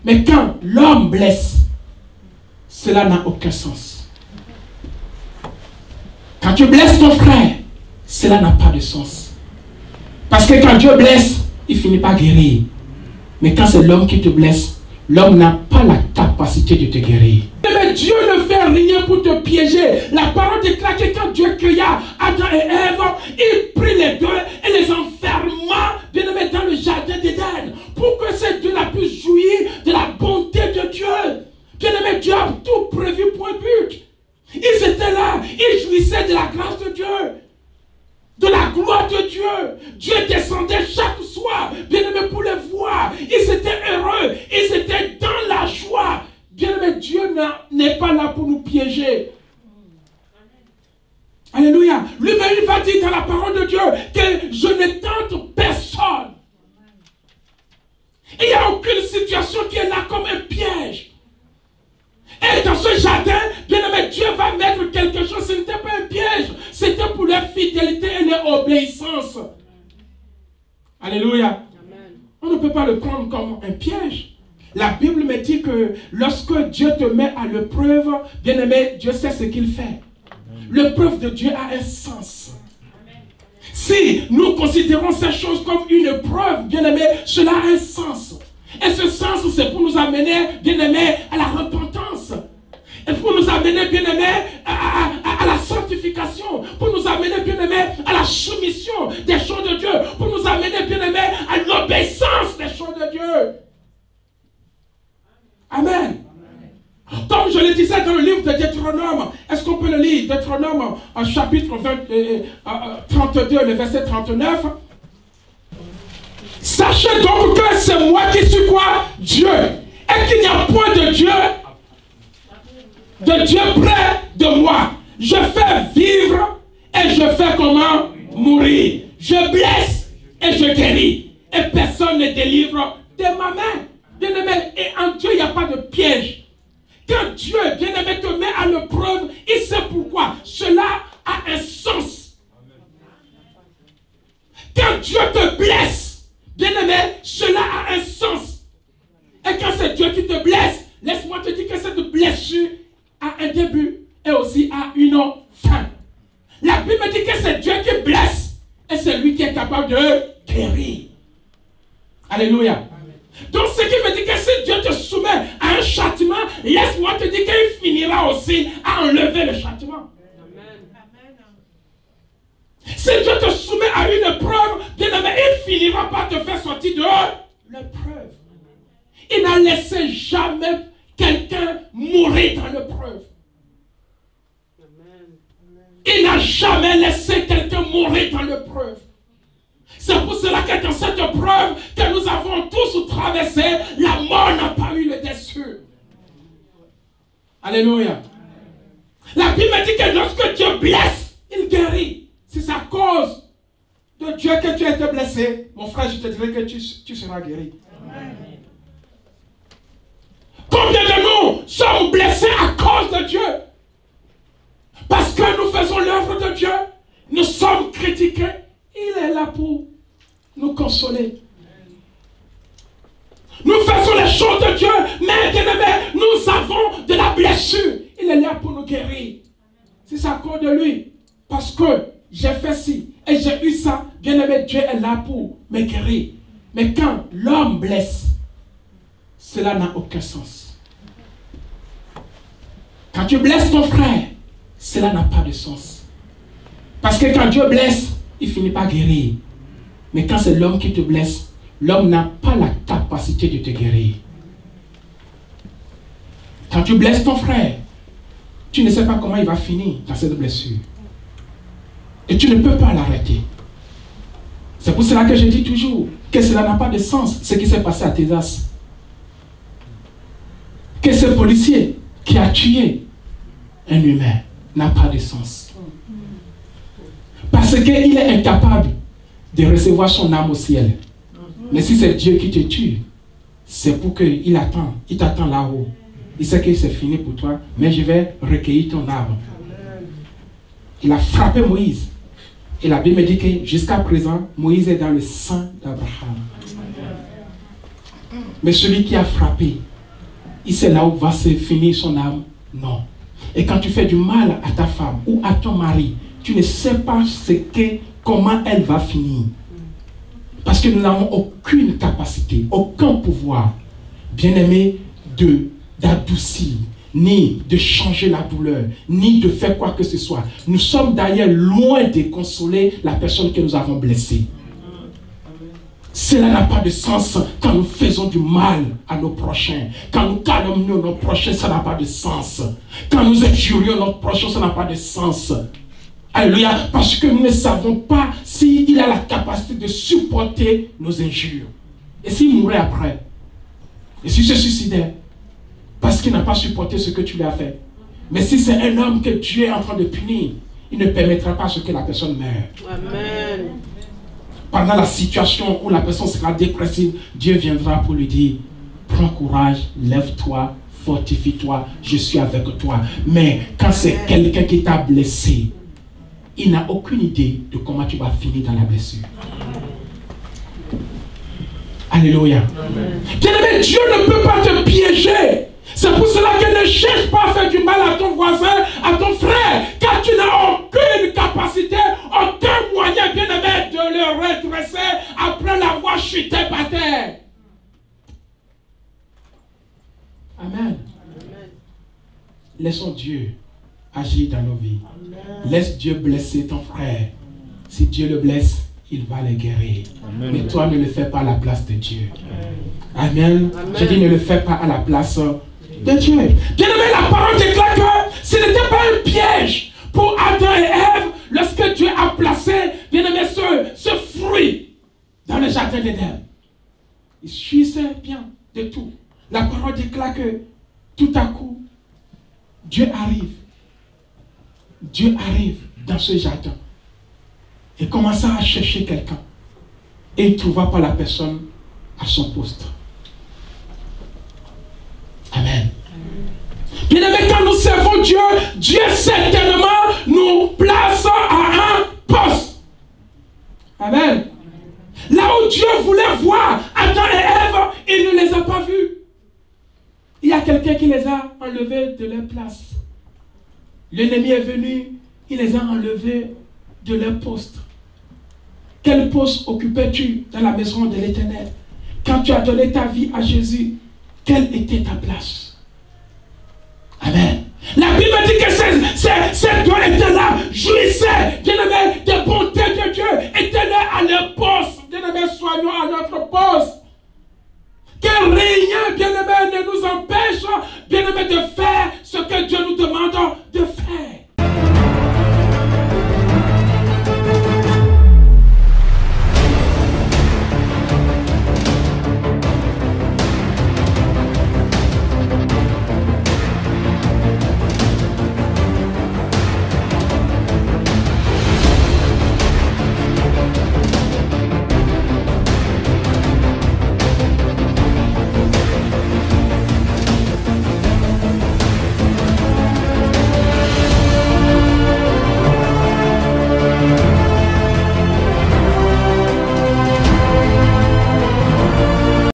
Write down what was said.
Mais quand l'homme blesse, cela n'a aucun sens. Quand tu blesses ton frère, cela n'a pas de sens. Parce que quand Dieu blesse, il finit par guérir. Mais quand c'est l'homme qui te blesse, l'homme n'a pas la capacité de te guérir. Mais Dieu ne fait rien pour te piéger. La parole déclare que quand Dieu créa Adam et Ève, il prit les deux et les enferma, bien aimé, dans le jardin d'Éden, pour que ces deux-là puissent jouir de la bonté de Dieu. Bien aimé, Dieu a tout prévu pour un but. Ils étaient là, ils jouissaient de la grâce de Dieu, de la gloire de Dieu. Dieu descendait chaque soir, bien aimé, pour les voir. Ils étaient heureux, ils étaient dans la joie. Bien aimé, Dieu n'est pas là pour nous piéger. Alléluia. Lui-même, il va dire dans la parole de Dieu que je ne tente personne. Il n'y a aucune situation qui est là comme un piège. Et dans ce jardin, bien aimé, Dieu va mettre quelque chose. Ce n'était pas un piège. C'était pour leur fidélité et leur obéissance. Alléluia. Amen. On ne peut pas le prendre comme un piège. La Bible me dit que lorsque Dieu te met à l'épreuve, bien aimé, Dieu sait ce qu'il fait. L'épreuve de Dieu a un sens. Si nous considérons ces choses comme une épreuve, bien aimé, cela a un sens. Et ce sens, c'est pour nous amener, bien aimé, à la repentance. Et pour nous amener, bien aimé, à la sanctification. Pour nous amener, bien aimé, à la soumission des choses de Dieu. Pour nous amener, bien aimé, à l'obéissance des choses de Dieu. Amen. Comme je le disais dans le livre de Deutéronome, est-ce qu'on peut le lire? Deutéronome, chapitre 32, le verset 39. Sachez donc que c'est moi qui suis quoi? Dieu. Et qu'il n'y a point de Dieu près de moi. Je fais vivre et je fais comment? Mourir. Je blesse et je guéris. Et personne ne délivre de ma main. Bien-aimé, et en Dieu, il n'y a pas de piège. Quand Dieu, bien-aimé, te met à l'épreuve, il sait pourquoi. Cela a un sens. Quand Dieu te blesse, bien-aimé, cela a un sens. Et quand c'est Dieu qui te blesse, laisse-moi te dire que cette blessure a un début et aussi a une fin. La Bible dit que c'est Dieu qui blesse et c'est lui qui est capable de guérir. Alléluia. Donc ce qui veut dire que si Dieu te soumet à un châtiment, laisse-moi te dire qu'il finira aussi à enlever le châtiment. Si Dieu te soumet à une épreuve, bien aimé, il finira par te faire sortir de l'épreuve. Il n'a laissé jamais quelqu'un mourir dans l'épreuve. Il n'a jamais laissé quelqu'un mourir dans l'épreuve. C'est pour cela que dans cette épreuve que nous avons tous traversé, la mort n'a pas eu le dessus. Alléluia. La Bible dit que lorsque Dieu blesse, il guérit. Si c'est à cause de Dieu que tu as été blessé, mon frère, je te dirai que tu seras guéri. Amen. Combien de nous sommes blessés à cause de Dieu? Parce que nous faisons l'œuvre de Dieu, nous sommes critiqués. Il est là pour nous consoler. Nous faisons les choses de Dieu, mais bien aimé, nous avons de la blessure. Il est là pour nous guérir. Si c'est à cause de lui, parce que j'ai fait ci et j'ai eu ça, bien aimé, Dieu est là pour me guérir. Mais quand l'homme blesse, cela n'a aucun sens. Quand tu blesses ton frère, cela n'a pas de sens. Parce que quand Dieu blesse, il finit par guérir. Mais quand c'est l'homme qui te blesse, l'homme n'a pas la capacité de te guérir. Quand tu blesses ton frère, tu ne sais pas comment il va finir dans cette blessure. Et tu ne peux pas l'arrêter. C'est pour cela que je dis toujours que cela n'a pas de sens, ce qui s'est passé à Texas. Que ce policier qui a tué un humain n'a pas de sens. Parce qu'il est incapable de recevoir son âme au ciel. Mais si c'est Dieu qui te tue, c'est pour qu'il attend. Il t'attend là-haut. Il sait que c'est fini pour toi, mais je vais recueillir ton âme. Il a frappé Moïse. Et la Bible me dit que jusqu'à présent, Moïse est dans le sang d'Abraham. Mais celui qui a frappé il sait là où va se finir son âme. Non. Et quand tu fais du mal à ta femme ou à ton mari, tu ne sais pas comment elle va finir. Parce que nous n'avons aucune capacité, aucun pouvoir, bien-aimé, d'adoucir, ni de changer la douleur, ni de faire quoi que ce soit. Nous sommes d'ailleurs loin de consoler la personne que nous avons blessée. Cela n'a pas de sens quand nous faisons du mal à nos prochains. Quand nous calomnions nos prochains, ça n'a pas de sens. Quand nous injurions nos prochains, ça n'a pas de sens. Alléluia. Parce que nous ne savons pas s'il a la capacité de supporter nos injures. Et s'il mourait après? Et s'il se suicidait? Parce qu'il n'a pas supporté ce que tu lui as fait. Mais si c'est un homme que Dieu est en train de punir, il ne permettra pas que la personne meure. Amen. Pendant la situation où la personne sera dépressive, Dieu viendra pour lui dire, prends courage, lève-toi, fortifie-toi, je suis avec toi. Mais quand c'est quelqu'un qui t'a blessé, il n'a aucune idée de comment tu vas finir dans la blessure. Alléluia. Bien-aimé, Dieu ne peut pas te piéger. C'est pour cela que ne cherche pas à faire du mal à ton voisin, à ton frère, car tu n'as aucune capacité, aucun moyen, bien-aimé, de le redresser après l'avoir chuté par terre. Amen. Laissons Dieu agir dans nos vies. Amen. Laisse Dieu blesser ton frère. Si Dieu le blesse, il va le guérir. Amen. Mais toi, ne le fais pas à la place de Dieu. Amen. Amen. Je dis, ne le fais pas à la place de Dieu. Bien-aimé, la parole déclare que ce n'était pas un piège pour Adam et Ève lorsque Dieu a placé, bien-aimé, ce fruit dans le jardin d'Éden. Ils jouissaient bien de tout. La parole déclare que tout à coup, Dieu arrive. Dieu arrive dans ce jardin et commença à chercher quelqu'un. Et il ne trouva pas la personne à son poste. Amen. Bien-aimé, quand nous servons Dieu, Dieu certainement nous place à un poste. Amen. Là où Dieu voulait voir Adam et Ève, il ne les a pas vus. Il y a quelqu'un qui les a enlevés de leur place. L'ennemi est venu, il les a enlevés de leur poste. Quel poste occupais-tu dans la maison de l'Éternel? Quand tu as donné ta vie à Jésus, quelle était ta place? Amen. La Bible dit que ces deux étaient là, jouissaient, bien-aimés, des bontés de Dieu, étaient là à leur poste. Bien-aimés, soignons à notre poste. Quel réunion, bien-aimés,